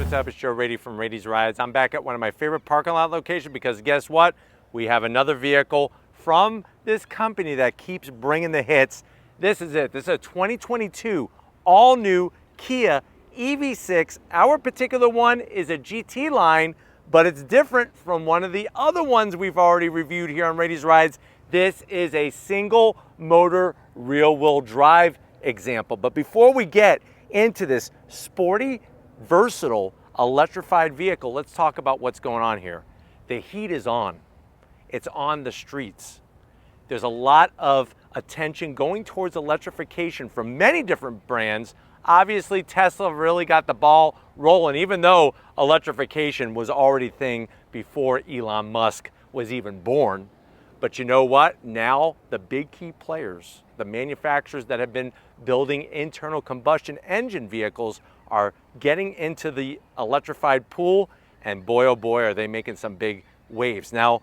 what's up? It's Raiti from Raiti's Rides. I'm back at one of my favorite parking lot locations because guess what? We have another vehicle from this company that keeps bringing the hits. This is it. This is a 2022 all-new Kia EV6. Our particular one is a GT line, but it's different from one of the other ones we've already reviewed here on Raiti's Rides. This is a single motor rear-wheel drive example. But before we get into this sporty, versatile, electrified vehicle, let's talk about what's going on here. The heat is on. It's on the streets. There's a lot of attention going towards electrification from many different brands. Obviously, Tesla really got the ball rolling, even though electrification was already a thing before Elon Musk was even born. But you know what? Now the big key players, the manufacturers that have been building internal combustion engine vehicles, are getting into the electrified pool, and boy oh boy are they making some big waves. Now,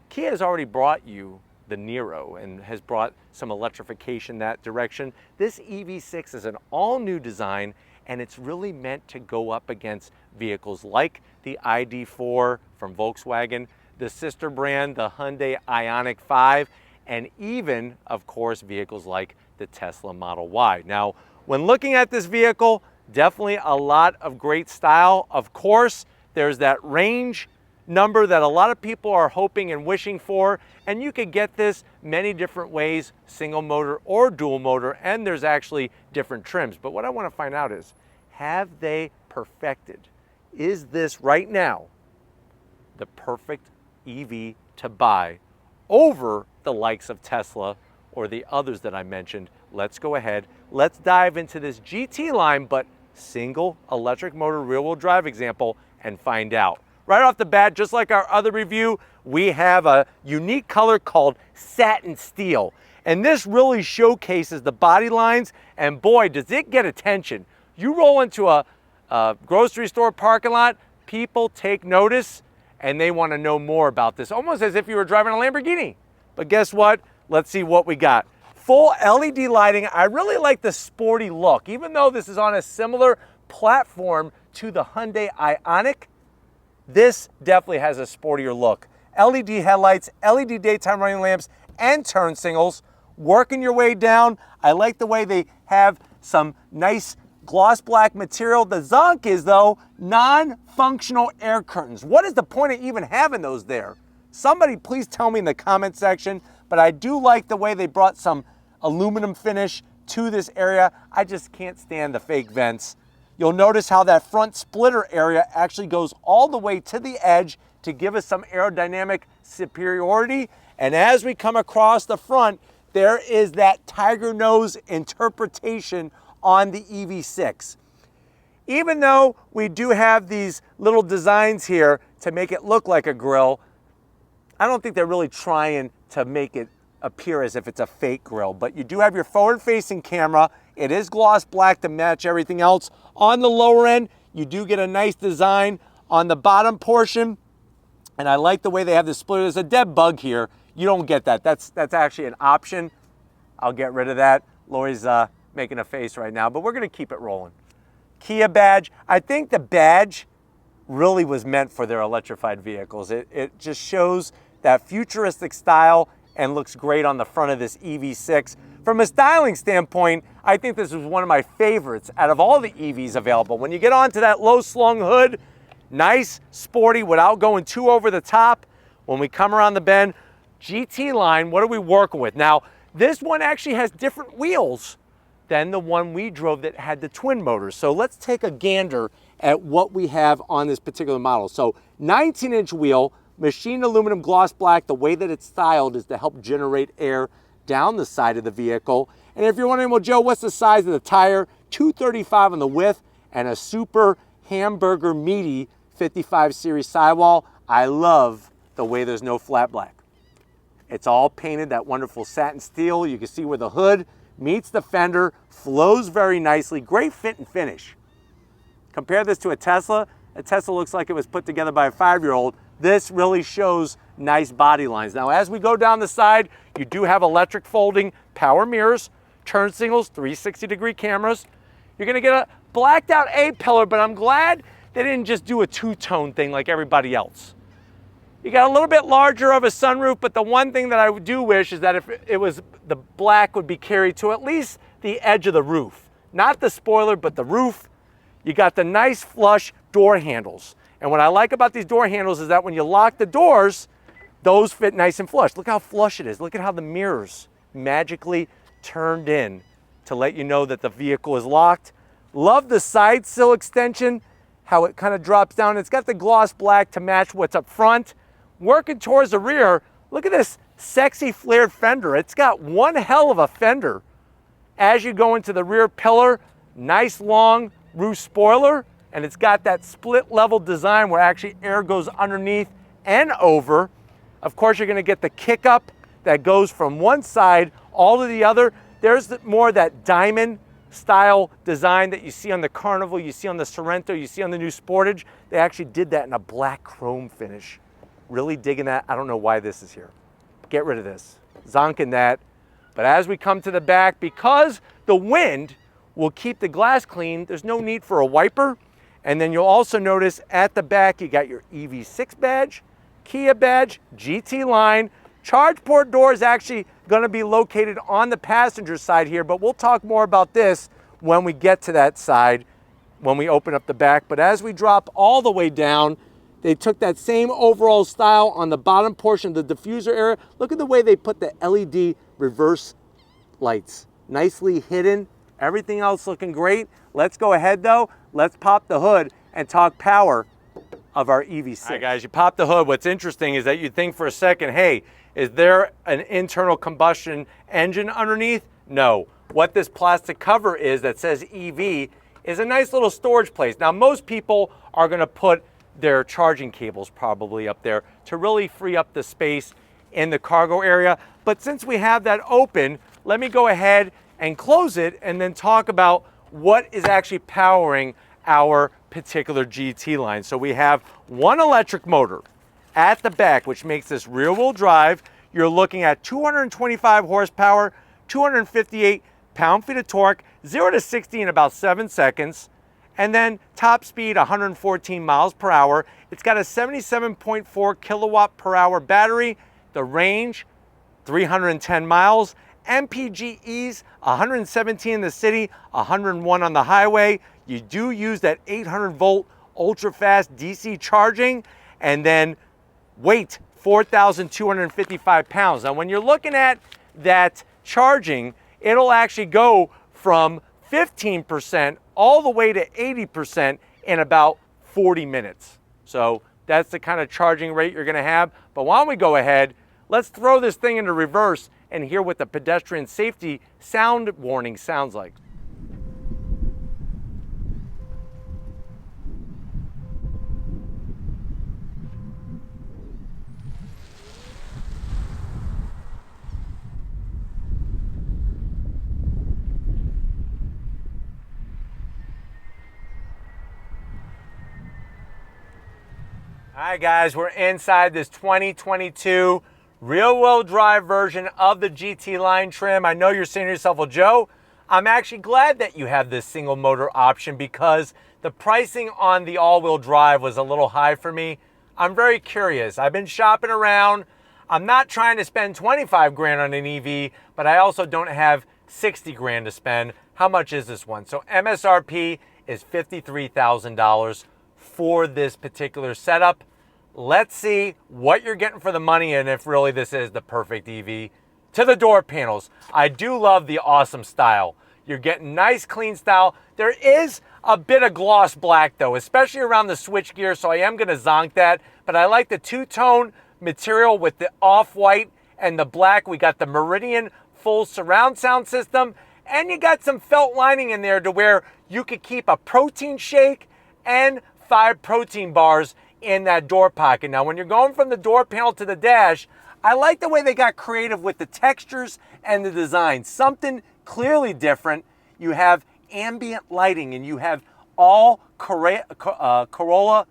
Kia has already brought you the Niro and has brought some electrification that direction. This EV6 is an all-new design, and it's really meant to go up against vehicles like the ID.4 from Volkswagen, the sister brand, the Hyundai Ioniq 5, and even, of course, vehicles like the Tesla Model Y. Now, when looking at this vehicle, definitely a lot of great style. Of course, there's that range number that a lot of people are hoping and wishing for, and you could get this many different ways, single motor or dual motor, and there's actually different trims. But what I want to find out is, have they perfected? Is this right now the perfect EV to buy over the likes of Tesla or the others that I mentioned? Let's go ahead. Let's dive into this GT line, but single electric motor rear-wheel drive example and find out. Right off the bat, just like our other review, we have a unique color called satin steel. And this really showcases the body lines, and boy, does it get attention. You roll into a grocery store parking lot, people take notice, and they want to know more about this, almost as if you were driving a Lamborghini. But guess what? Let's see what we got. Full LED lighting. I really like the sporty look. Even though this is on a similar platform to the Hyundai Ioniq, this definitely has a sportier look. LED headlights, LED daytime running lamps, and turn signals. Working your way down, I like the way they have some nice gloss black material. The zonk is, though, non-functional air curtains. What is the point of even having those there? Somebody please tell me in the comment section, but I do like the way they brought some aluminum finish to this area. I just can't stand the fake vents. You'll notice how that front splitter area actually goes all the way to the edge to give us some aerodynamic superiority. And as we come across the front, there is that tiger nose interpretation on the EV6. Even though we do have these little designs here to make it look like a grill, I don't think they're really trying to make it appear as if it's a fake grill. But you do have your forward-facing camera. It is gloss black to match everything else. On the lower end, you do get a nice design on the bottom portion. And I like the way they have the splitter. There's a dead bug here. You don't get that. That's actually an option. I'll get rid of that. Lori's making a face right now, but we're going to keep it rolling. Kia badge. I think the badge really was meant for their electrified vehicles. It just shows that futuristic style and looks great on the front of this EV6. From a styling standpoint, I think this was one of my favorites out of all the EVs available. When you get onto that low slung hood, nice, sporty, without going too over the top. When we come around the bend, GT line, what are we working with? Now, this one actually has different wheels than the one we drove that had the twin motors. So let's take a gander at what we have on this particular model. So 19-inch wheel, machined aluminum gloss black. The way that it's styled is to help generate air down the side of the vehicle. And if you're wondering, well, Joe, what's the size of the tire? 235 on the width and a super hamburger meaty 55 series sidewall. I love the way there's no flat black. It's all painted that wonderful satin steel. You can see where the hood meets the fender, flows very nicely, great fit and finish. Compare this to a Tesla. A Tesla looks like it was put together by a 5-year-old. This really shows nice body lines. Now, as we go down the side, you do have electric folding power mirrors, turn signals, 360-degree cameras. You're gonna get a blacked out A-pillar, but I'm glad they didn't just do a two-tone thing like everybody else. You got a little bit larger of a sunroof, but the one thing that I do wish is that if it was, the black would be carried to at least the edge of the roof. Not the spoiler, but the roof. You got the nice flush door handles. And what I like about these door handles is that when you lock the doors, those fit nice and flush. Look how flush it is. Look at how the mirrors magically turned in to let you know that the vehicle is locked. Love the side sill extension, how it kind of drops down. It's got the gloss black to match what's up front. Working towards the rear, look at this sexy flared fender. It's got one hell of a fender. As you go into the rear pillar, nice long roof spoiler, and it's got that split level design where actually air goes underneath and over. Of course, you're gonna get the kick up that goes from one side all to the other. There's more that diamond style design that you see on the Carnival, you see on the Sorento, you see on the new Sportage. They actually did that in a black chrome finish. Really digging that. I don't know why this is here. Get rid of this. Zonking that. But as we come to the back, because the wind will keep the glass clean, there's no need for a wiper. And then you'll also notice at the back, you got your EV6 badge, Kia badge, GT line. Charge port door is actually going to be located on the passenger side here, but we'll talk more about this when we get to that side, when we open up the back. But as we drop all the way down, they took that same overall style on the bottom portion of the diffuser area. Look at the way they put the LED reverse lights. Nicely hidden. Everything else looking great. Let's go ahead though. Let's pop the hood and talk power of our EV6. All right guys, you pop the hood. What's interesting is that you think for a second, hey, is there an internal combustion engine underneath? No. What this plastic cover is that says EV is a nice little storage place. Now most people are gonna put their charging cables probably up there to really free up the space in the cargo area. But since we have that open, let me go ahead and close it and then talk about what is actually powering our particular GT line. So we have one electric motor at the back, which makes this rear wheel drive. You're looking at 225 horsepower, 258 pound-feet of torque, 0 to 60 in about 7 seconds. And then top speed 114 miles per hour. It's got a 77.4 kilowatt per hour battery. The range 310 miles. MPGEs 117 in the city, 101 on the highway. You do use that 800 volt ultra fast DC charging, and then weight 4,255 pounds. Now when you're looking at that charging, it'll actually go from 15% all the way to 80% in about 40 minutes. So that's the kind of charging rate you're gonna have. But why don't we go ahead, let's throw this thing into reverse and hear what the pedestrian safety sound warning sounds like. All right guys, we're inside this 2022 rear-wheel drive version of the GT line trim. I know you're saying to yourself, well Joe, I'm actually glad that you have this single motor option because the pricing on the all-wheel drive was a little high for me. I'm very curious. I've been shopping around. I'm not trying to spend 25 grand on an EV, but I also don't have 60 grand to spend. How much is this one? So MSRP is $53,000 for this particular setup. Let's see what you're getting for the money and if really this is the perfect EV. To the door panels, I do love the awesome style. You're getting nice clean style. There is a bit of gloss black though, especially around the switch gear, so I am gonna zonk that, but I like the two-tone material with the off-white and the black. We got the Meridian full surround sound system, and you got some felt lining in there to where you could keep a protein shake and 5 protein bars in that door pocket. Now, when you're going from the door panel to the dash, I like the way they got creative with the textures and the design. Something clearly different. You have ambient lighting and you have all Crayola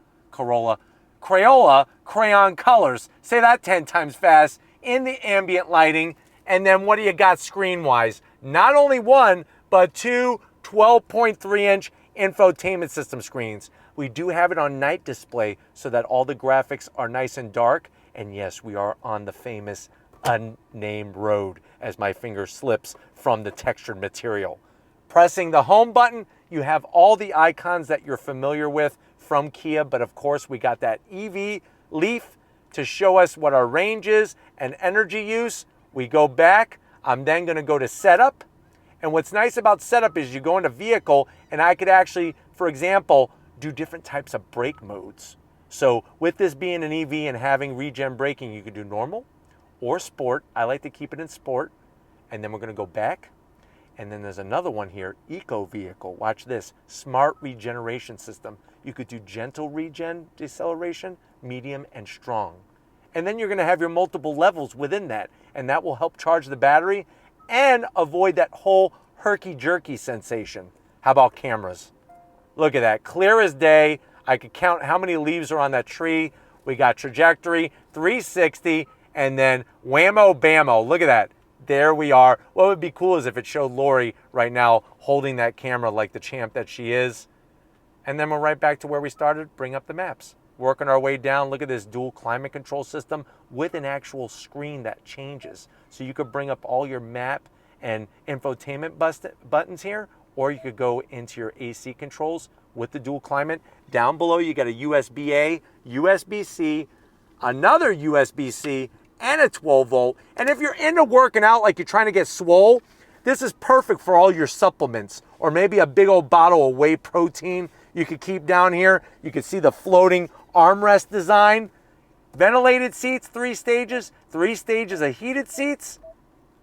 crayon colors. Say that 10 times fast in the ambient lighting. And then what do you got screen-wise? Not only one, but two 12.3-inch infotainment system screens. We do have it on night display so that all the graphics are nice and dark. And yes, we are on the famous unnamed road as my finger slips from the textured material. Pressing the home button, you have all the icons that you're familiar with from Kia, but of course we got that EV leaf to show us what our range is and energy use. We go back, I'm then gonna go to setup. And what's nice about setup is you go into vehicle and I could actually, for example, do different types of brake modes. So with this being an EV and having regen braking, you could do normal or sport. I like to keep it in sport. And then we're gonna go back. And then there's another one here, eco vehicle. Watch this, smart regeneration system. You could do gentle regen deceleration, medium, and strong. And then you're gonna have your multiple levels within that, and that will help charge the battery and avoid that whole herky-jerky sensation. How about cameras? Look at that, clear as day. I could count how many leaves are on that tree. We got trajectory, 360, and then whammo bammo. Look at that. There we are. What would be cool is if it showed Lori right now holding that camera like the champ that she is. And then we're right back to where we started, bring up the maps. Working our way down, look at this dual climate control system with an actual screen that changes. So you could bring up all your map and infotainment buttons here, or you could go into your AC controls with the dual climate. Down below you got a USB-A, USB-C, another USB-C, and a 12 volt. And if you're into working out like you're trying to get swole, this is perfect for all your supplements, or maybe a big old bottle of whey protein you could keep down here. You can see the floating armrest design. Ventilated seats, 3 stages of heated seats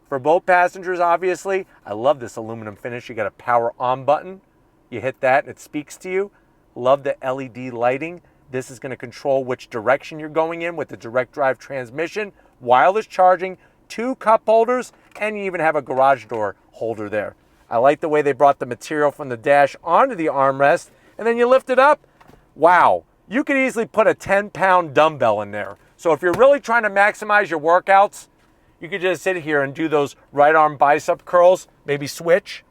for both passengers, obviously. I love this aluminum finish. You got a power on button. You hit that and it speaks to you. Love the LED lighting. This is going to control which direction you're going in with the direct drive transmission, wireless charging, 2 cup holders, and you even have a garage door holder there. I like the way they brought the material from the dash onto the armrest, and then you lift it up. Wow, you could easily put a 10-pound dumbbell in there. So if you're really trying to maximize your workouts, you could just sit here and do those right arm bicep curls, maybe switch,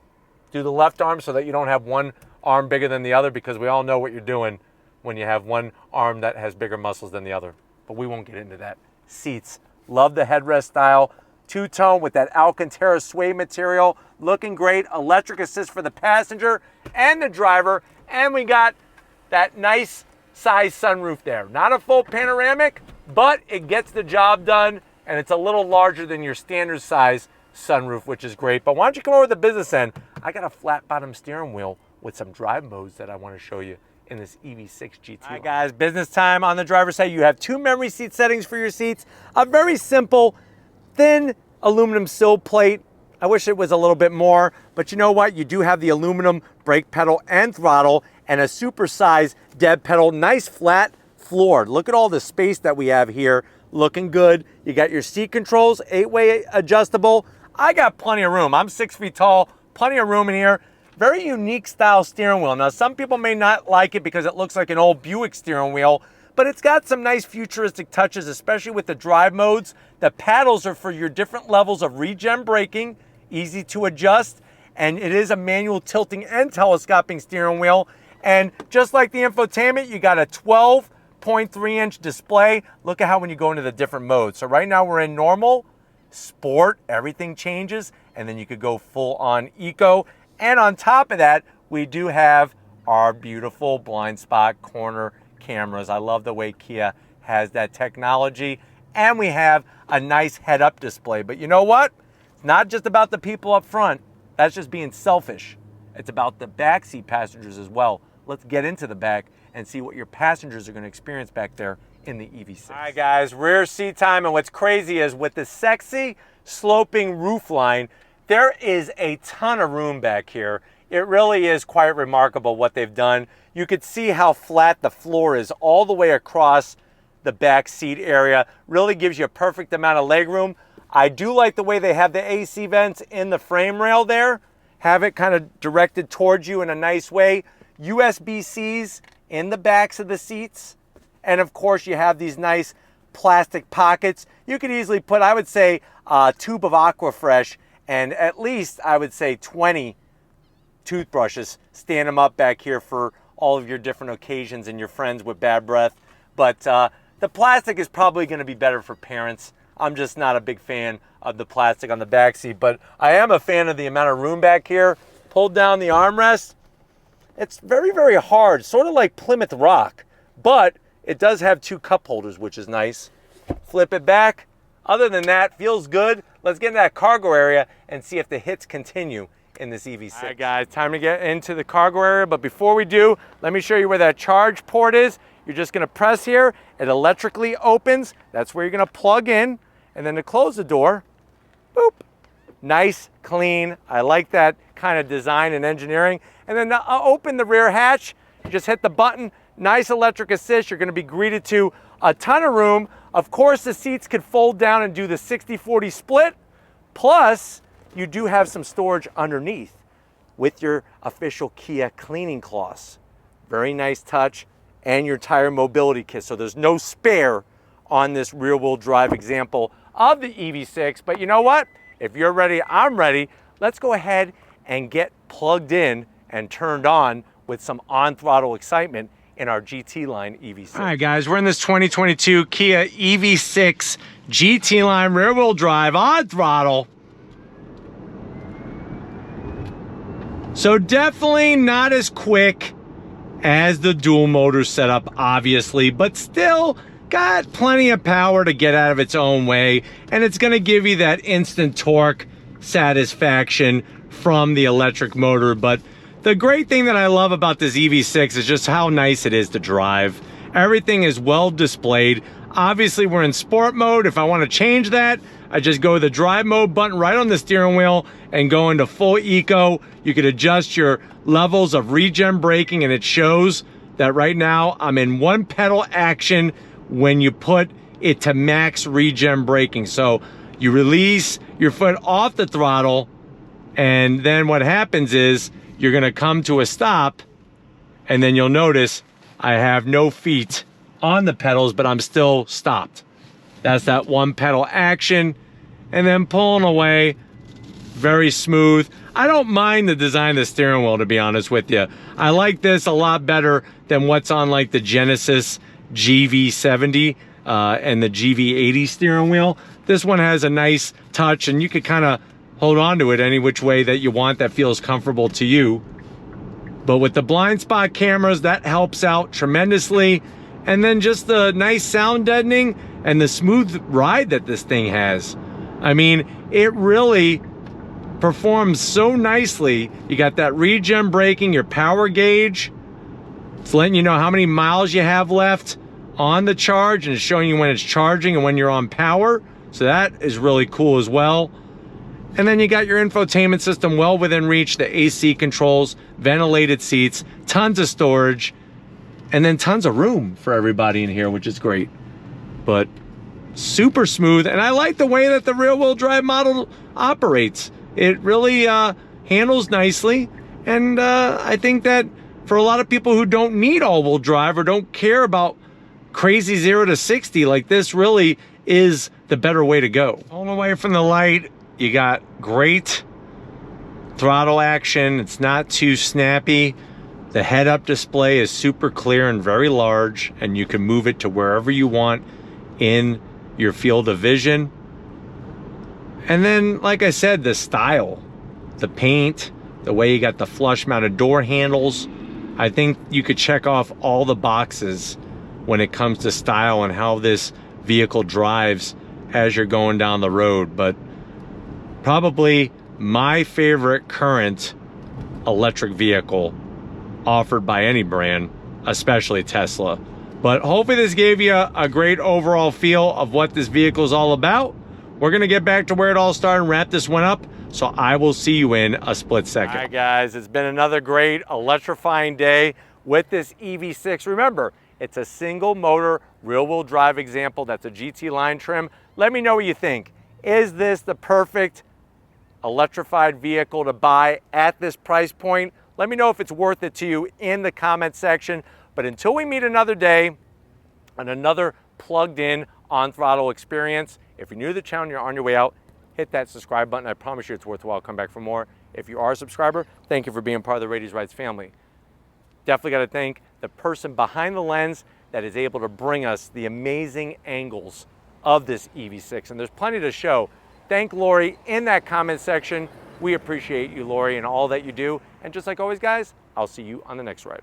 do the left arm so that you don't have one arm bigger than the other, because we all know what you're doing when you have one arm that has bigger muscles than the other. But we won't get into that. Seats, love the headrest style. 2-tone with that Alcantara suede material, looking great. Electric assist for the passenger and the driver. And we got that nice size sunroof there. Not a full panoramic, but it gets the job done, and it's a little larger than your standard size sunroof, which is great. But why don't you come over to the business end? I got a flat bottom steering wheel with some drive modes that I want to show you in this EV6 GT. All right, guys, business time. On the driver's side, you have 2 memory seat settings for your seats, a very simple, thin aluminum sill plate. I wish it was a little bit more, but you know what? You do have the aluminum brake pedal and throttle and a supersized dead pedal. Nice flat floor. Look at all the space that we have here. Looking good. You got your seat controls, 8-way adjustable. I got plenty of room. I'm 6 feet tall, plenty of room in here. Very unique style steering wheel. Now, some people may not like it because it looks like an old Buick steering wheel, but it's got some nice futuristic touches, especially with the drive modes. The paddles are for your different levels of regen braking, easy to adjust, and it is a manual tilting and telescoping steering wheel. And just like the infotainment, you got a 12.3-inch display. Look at how when you go into the different modes. So right now we're in normal, sport, everything changes, and then you could go full on eco. And on top of that, we do have our beautiful blind spot corner cameras. I love the way Kia has that technology. And we have a nice head-up display. But you know what? It's not just about the people up front. That's just being selfish. It's about the backseat passengers as well. Let's get into the back and see what your passengers are going to experience back there in the EV6. All right, guys, rear seat time. And what's crazy is with the sexy sloping roofline, there is a ton of room back here. It really is quite remarkable what they've done. You could see how flat the floor is all the way across the back seat area. Really gives you a perfect amount of leg room. I do like the way they have the AC vents in the frame rail there. Have it kind of directed towards you in a nice way. USB-Cs in the backs of the seats. And of course you have these nice plastic pockets. You could easily put, I would say, a tube of Aquafresh and at least, I would say, 20 toothbrushes. Stand them up back here for all of your different occasions and your friends with bad breath. But the plastic is probably going to be better for parents. I'm just not a big fan of the plastic on the back seat, but I am a fan of the amount of room back here. Pulled down the armrest. It's very, very hard, sort of like Plymouth Rock, but it does have 2 cup holders, which is nice. Flip it back. Other than that, feels good. Let's get into that cargo area and see if the hits continue in this EV6. All right, guys, time to get into the cargo area, but before we do, let me show you where that charge port is. You're just gonna press here, it electrically opens. That's where you're gonna plug in, and then to close the door, boop. Nice, clean. I like that kind of design and engineering. And then to open the rear hatch, you just hit the button. Nice electric assist. You're going to be greeted to a ton of room. Of course, the seats could fold down and do the 60-40 split. Plus, you do have some storage underneath with your official Kia cleaning cloths. Very nice touch, and your tire mobility kit. So there's no spare on this rear-wheel drive example of the EV6. But you know what? If you're ready, I'm ready. Let's go ahead and get plugged in and turned on with some on-throttle excitement in our GT line EV6. All right, guys, we're in this 2022 Kia EV6 GT line rear-wheel drive on throttle. So definitely not as quick as the dual motor setup, obviously, but still got plenty of power to get out of its own way, and it's going to give you that instant torque satisfaction from the electric motor. But the great thing that I love about this EV6 is just how nice it is to drive. Everything is well displayed. Obviously, we're in sport mode. If I want to change that, I just go to the drive mode button right on the steering wheel and go into full eco. You could adjust your levels of regen braking, and it shows that right now I'm in 1 pedal action when you put it to max regen braking. So you release your foot off the throttle, and then what happens is you're gonna come to a stop, and then you'll notice I have no feet on the pedals, but I'm still stopped. That's that 1 pedal action, and then pulling away, very smooth. I don't mind the design of the steering wheel, to be honest with you. I like this a lot better than what's on like the Genesis GV70 and the GV80 steering wheel. This one has a nice touch, and you could kind of hold on to it any which way that you want that feels comfortable to you. But with the blind spot cameras, that helps out tremendously. And then just the nice sound deadening and the smooth ride that this thing has. I mean, it really performs so nicely. You got that regen braking, your power gauge. It's letting you know how many miles you have left on the charge, and it's showing you when it's charging and when you're on power. So that is really cool as well. And then you got your infotainment system well within reach, the AC controls, ventilated seats, tons of storage, and then tons of room for everybody in here, which is great. But super smooth, and I like the way that the rear-wheel drive model operates. It really handles nicely, and I think that for a lot of people who don't need all-wheel drive or don't care about crazy 0 to 60, like this really is the better way to go. Pulling away from the light, you got great throttle action. It's not too snappy. The head-up display is super clear and very large, and you can move it to wherever you want in your field of vision. And then, like I said, the style, the paint, the way you got the flush mounted door handles, I think you could check off all the boxes when it comes to style and how this vehicle drives as you're going down the road. But probably my favorite current electric vehicle offered by any brand, especially Tesla. But hopefully this gave you a great overall feel of what this vehicle is all about. We're gonna get back to where it all started and wrap this one up, so I will see you in a split second. All right, guys, it's been another great electrifying day with this EV6. Remember, it's a single motor rear-wheel drive example. That's a GT line trim. Let me know what you think. Is this the perfect electrified vehicle to buy at this price point? Let me know if it's worth it to you in the comment section. But until we meet another day and another plugged in on throttle experience, if you're new to the channel and you're on your way out, hit that subscribe button. I promise you it's worthwhile. Come back for more. If you are a subscriber, thank you for being part of the Raitis Rides family. Definitely got to thank the person behind the lens that is able to bring us the amazing angles of this EV6. And there's plenty to show. Thank Lori in that comment section. We appreciate you, Lori, and all that you do. And just like always, guys, I'll see you on the next ride.